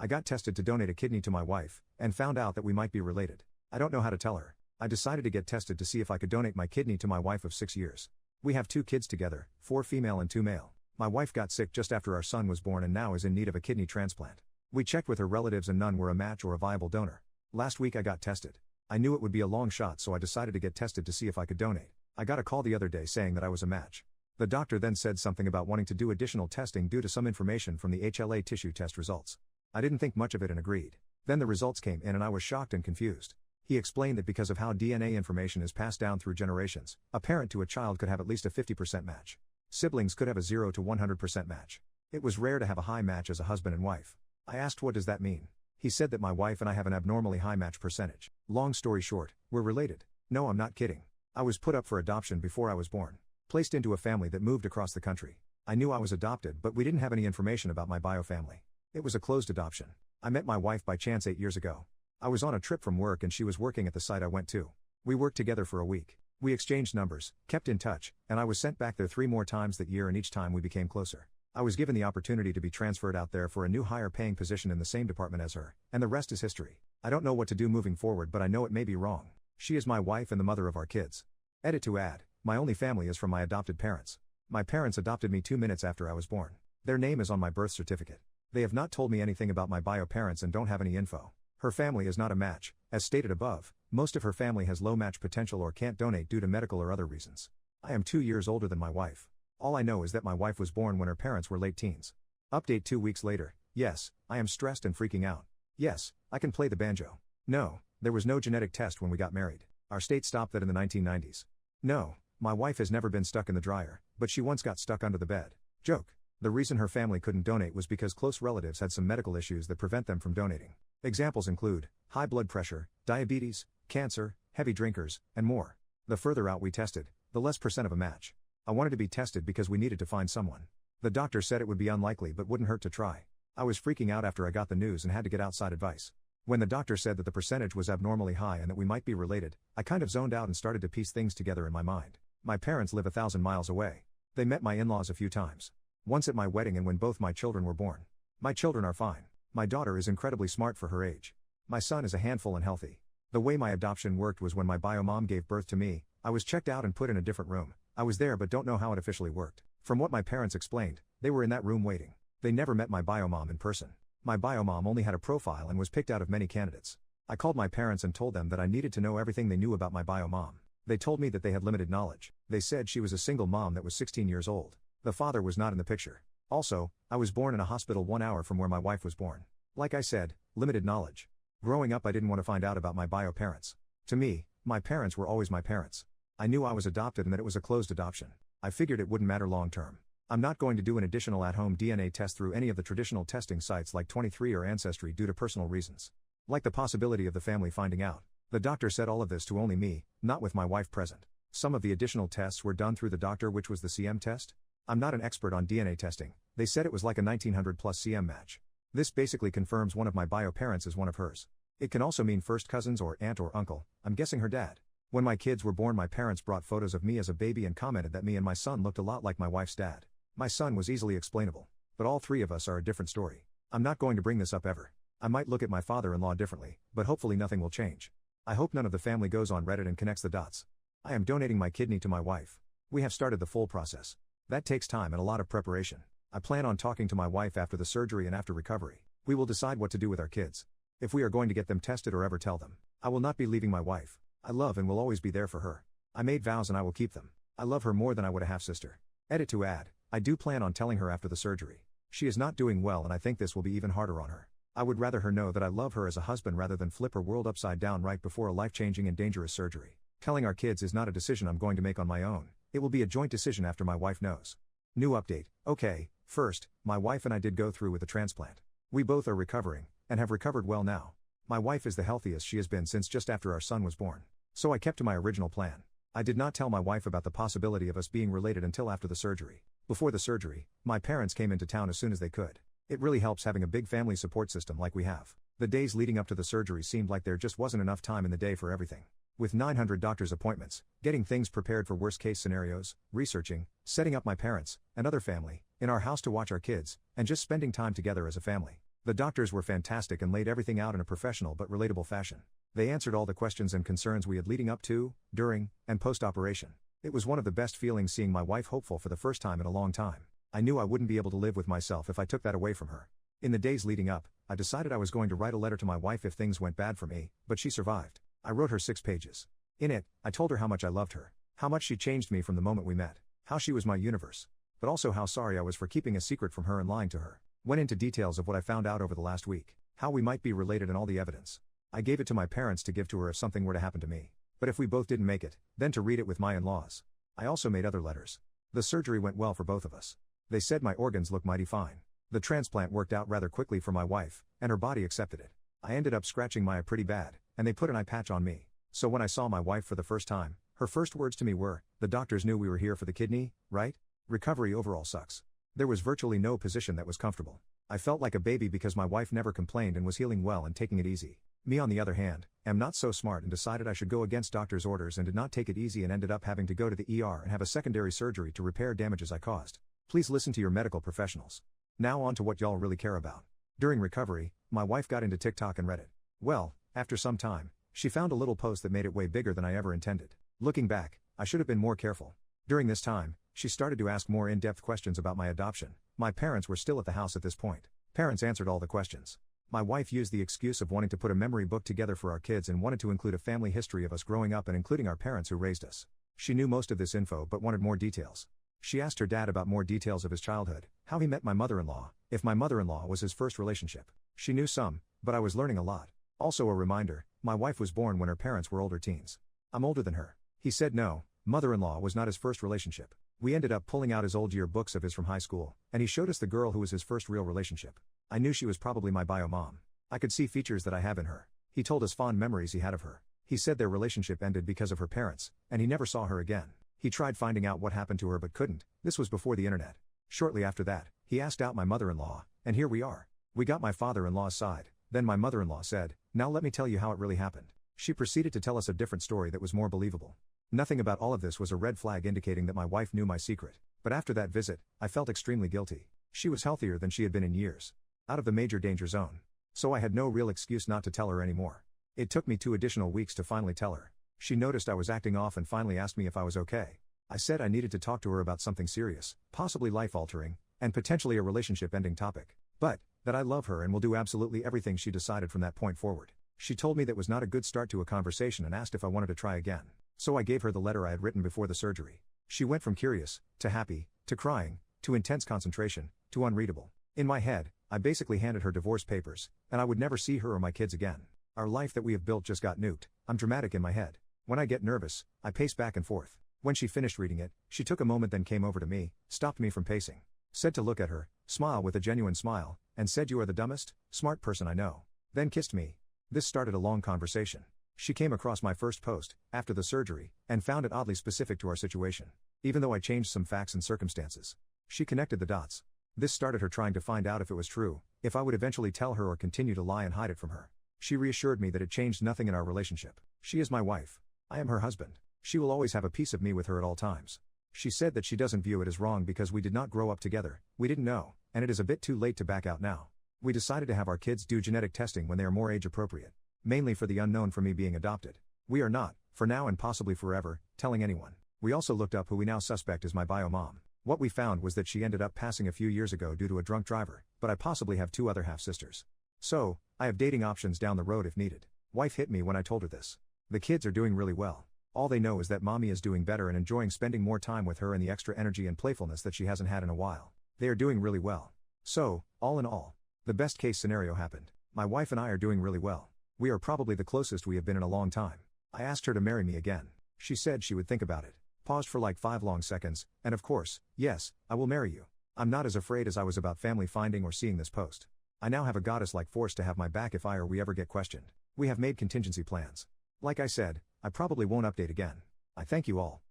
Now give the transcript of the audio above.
I got tested to donate a kidney to my wife, and found out that we might be related. I don't know how to tell her. I decided to get tested to see if I could donate my kidney to my wife of 6 years. We have 2 kids together, 4 female and 2 male. My wife got sick just after our son was born and now is in need of a kidney transplant. We checked with her relatives and none were a match or a viable donor. Last week I got tested. I knew it would be a long shot, so I decided to get tested to see if I could donate. I got a call the other day saying that I was a match. The doctor then said something about wanting to do additional testing due to some information from the HLA tissue test results. I didn't think much of it and agreed. Then the results came in and I was shocked and confused. He explained that because of how DNA information is passed down through generations, a parent to a child could have at least a 50% match. Siblings could have a 0 to 100% match. It was rare to have a high match as a husband and wife. I asked, what does that mean? He said that my wife and I have an abnormally high match percentage. Long story short, we're related. No, I'm not kidding. I was put up for adoption before I was born. Placed into a family that moved across the country. I knew I was adopted, but we didn't have any information about my bio family. It was a closed adoption. I met my wife by chance 8 years ago. I was on a trip from work and she was working at the site I went to. We worked together for a week. We exchanged numbers, kept in touch, and I was sent back there 3 more times that year and each time we became closer. I was given the opportunity to be transferred out there for a new higher paying position in the same department as her, and the rest is history. I don't know what to do moving forward, but I know it may be wrong. She is my wife and the mother of our kids. Edit to add, my only family is from my adopted parents. My parents adopted me 2 minutes after I was born. Their name is on my birth certificate. They have not told me anything about my bio parents and don't have any info. Her family is not a match. As stated above, most of her family has low match potential or can't donate due to medical or other reasons. I am 2 years older than my wife. All I know is that my wife was born when her parents were late teens. Update 2 weeks later. Yes, I am stressed and freaking out. Yes, I can play the banjo. No, there was no genetic test when we got married. Our state stopped that in the 1990s. No, my wife has never been stuck in the dryer, but she once got stuck under the bed. Joke. The reason her family couldn't donate was because close relatives had some medical issues that prevent them from donating. Examples include high blood pressure, diabetes, cancer, heavy drinkers, and more. The further out we tested, the less % of a match. I wanted to be tested because we needed to find someone. The doctor said it would be unlikely but wouldn't hurt to try. I was freaking out after I got the news and had to get outside advice. When the doctor said that the percentage was abnormally high and that we might be related, I kind of zoned out and started to piece things together in my mind. My parents live 1,000 miles away. They met my in-laws a few times. Once at my wedding and when both my children were born. My children are fine. My daughter is incredibly smart for her age. My son is a handful and healthy. The way my adoption worked was when my bio mom gave birth to me, I was checked out and put in a different room. I was there but don't know how it officially worked. From what my parents explained, they were in that room waiting. They never met my bio mom in person. My bio mom only had a profile and was picked out of many candidates. I called my parents and told them that I needed to know everything they knew about my bio mom. They told me that they had limited knowledge. They said she was a single mom that was 16 years old. The father was not in the picture. Also, I was born in a hospital 1 hour from where my wife was born. Like I said, limited knowledge. Growing up I didn't want to find out about my bio parents. To me, my parents were always my parents. I knew I was adopted and that it was a closed adoption. I figured it wouldn't matter long term. I'm not going to do an additional at-home DNA test through any of the traditional testing sites like 23 or Ancestry due to personal reasons. Like the possibility of the family finding out. The doctor said all of this to only me, not with my wife present. Some of the additional tests were done through the doctor, which was the CM test. I'm not an expert on DNA testing. They said it was like a 1900 plus CM match. This basically confirms one of my bio parents is one of hers. It can also mean first cousins or aunt or uncle, I'm guessing her dad. When my kids were born my parents brought photos of me as a baby and commented that me and my son looked a lot like my wife's dad. My son was easily explainable. But all 3 of us are a different story. I'm not going to bring this up ever. I might look at my father-in-law differently, but hopefully nothing will change. I hope none of the family goes on Reddit and connects the dots. I am donating my kidney to my wife. We have started the full process. That takes time and a lot of preparation. I plan on talking to my wife after the surgery and after recovery. We will decide what to do with our kids. If we are going to get them tested or ever tell them. I will not be leaving my wife. I love and will always be there for her. I made vows and I will keep them. I love her more than I would a half-sister. Edit to add, I do plan on telling her after the surgery. She is not doing well and I think this will be even harder on her. I would rather her know that I love her as a husband rather than flip her world upside down right before a life-changing and dangerous surgery. Telling our kids is not a decision I'm going to make on my own. It will be a joint decision after my wife knows. New update. Okay, first, my wife and I did go through with the transplant. We both are recovering, and have recovered well now. My wife is the healthiest she has been since just after our son was born. So I kept to my original plan. I did not tell my wife about the possibility of us being related until after the surgery. Before the surgery, my parents came into town as soon as they could. It really helps having a big family support system like we have. The days leading up to the surgery seemed like there just wasn't enough time in the day for everything. With 900 doctor's appointments, getting things prepared for worst-case scenarios, researching, setting up my parents, and other family, in our house to watch our kids, and just spending time together as a family. The doctors were fantastic and laid everything out in a professional but relatable fashion. They answered all the questions and concerns we had leading up to, during, and post-operation. It was one of the best feelings seeing my wife hopeful for the first time in a long time. I knew I wouldn't be able to live with myself if I took that away from her. In the days leading up, I decided I was going to write a letter to my wife if things went bad for me, but she survived. I wrote her 6 pages. In it, I told her how much I loved her, how much she changed me from the moment we met, how she was my universe, but also how sorry I was for keeping a secret from her and lying to her. Went into details of what I found out over the last week, how we might be related and all the evidence. I gave it to my parents to give to her if something were to happen to me, but if we both didn't make it, then to read it with my in-laws. I also made other letters. The surgery went well for both of us. They said my organs look mighty fine. The transplant worked out rather quickly for my wife, and her body accepted it. I ended up scratching my eye pretty bad, and they put an eye patch on me. So when I saw my wife for the first time, her first words to me were, "The doctors knew we were here for the kidney, right?" Recovery overall sucks. There was virtually no position that was comfortable. I felt like a baby because my wife never complained and was healing well and taking it easy. Me on the other hand, am not so smart and decided I should go against doctor's orders and did not take it easy and ended up having to go to the ER and have a secondary surgery to repair damages I caused. Please listen to your medical professionals. Now on to what y'all really care about. During recovery, my wife got into TikTok and Reddit. Well, after some time, she found a little post that made it way bigger than I ever intended. Looking back, I should have been more careful. During this time, she started to ask more in-depth questions about my adoption. My parents were still at the house at this point. Parents answered all the questions. My wife used the excuse of wanting to put a memory book together for our kids and wanted to include a family history of us growing up and including our parents who raised us. She knew most of this info but wanted more details. She asked her dad about more details of his childhood, how he met my mother-in-law, if my mother-in-law was his first relationship. She knew some, but I was learning a lot. Also a reminder, my wife was born when her parents were older teens. I'm older than her. He said no, mother-in-law was not his first relationship. We ended up pulling out his old yearbooks of his from high school, and he showed us the girl who was his first real relationship. I knew she was probably my bio mom. I could see features that I have in her. He told us fond memories he had of her. He said their relationship ended because of her parents, and he never saw her again. He tried finding out what happened to her but couldn't. This was before the internet. Shortly after that, he asked out my mother-in-law, and here we are. We got my father-in-law's side. Then my mother-in-law said, "Now let me tell you how it really happened." She proceeded to tell us a different story that was more believable. Nothing about all of this was a red flag indicating that my wife knew my secret. But after that visit, I felt extremely guilty. She was healthier than she had been in years. Out of the major danger zone. So I had no real excuse not to tell her anymore. It took me 2 additional weeks to finally tell her. She noticed I was acting off and finally asked me if I was okay. I said I needed to talk to her about something serious, possibly life-altering, and potentially a relationship-ending topic. But that I love her and will do absolutely everything she decided from that point forward. She told me that was not a good start to a conversation and asked if I wanted to try again. So I gave her the letter I had written before the surgery. She went from curious, to happy, to crying, to intense concentration, to unreadable. In my head, I basically handed her divorce papers, and I would never see her or my kids again. Our life that we have built just got nuked. I'm dramatic in my head. When I get nervous, I pace back and forth. When she finished reading it, she took a moment, then came over to me, stopped me from pacing. Said to look at her, smile with a genuine smile, and said, "You are the dumbest, smart person I know." Then kissed me. This started a long conversation. She came across my first post, after the surgery, and found it oddly specific to our situation. Even though I changed some facts and circumstances. She connected the dots. This started her trying to find out if it was true, if I would eventually tell her or continue to lie and hide it from her. She reassured me that it changed nothing in our relationship. She is my wife. I am her husband. She will always have a piece of me with her at all times. She said that she doesn't view it as wrong because we did not grow up together, we didn't know, and it is a bit too late to back out now. We decided to have our kids do genetic testing when they are more age appropriate. Mainly for the unknown for me being adopted. We are not, for now and possibly forever, telling anyone. We also looked up who we now suspect is my bio mom. What we found was that she ended up passing a few years ago due to a drunk driver, but I possibly have 2 other half-sisters. So, I have dating options down the road if needed. Wife hit me when I told her this. The kids are doing really well. All they know is that mommy is doing better and enjoying spending more time with her and the extra energy and playfulness that she hasn't had in a while. They are doing really well. So, all in all, the best case scenario happened. My wife and I are doing really well. We are probably the closest we have been in a long time. I asked her to marry me again. She said she would think about it. Paused for like 5 long seconds, and of course, yes, I will marry you. I'm not as afraid as I was about family finding or seeing this post. I now have a goddess-like force to have my back if I or we ever get questioned. We have made contingency plans. Like I said, I probably won't update again. I thank you all.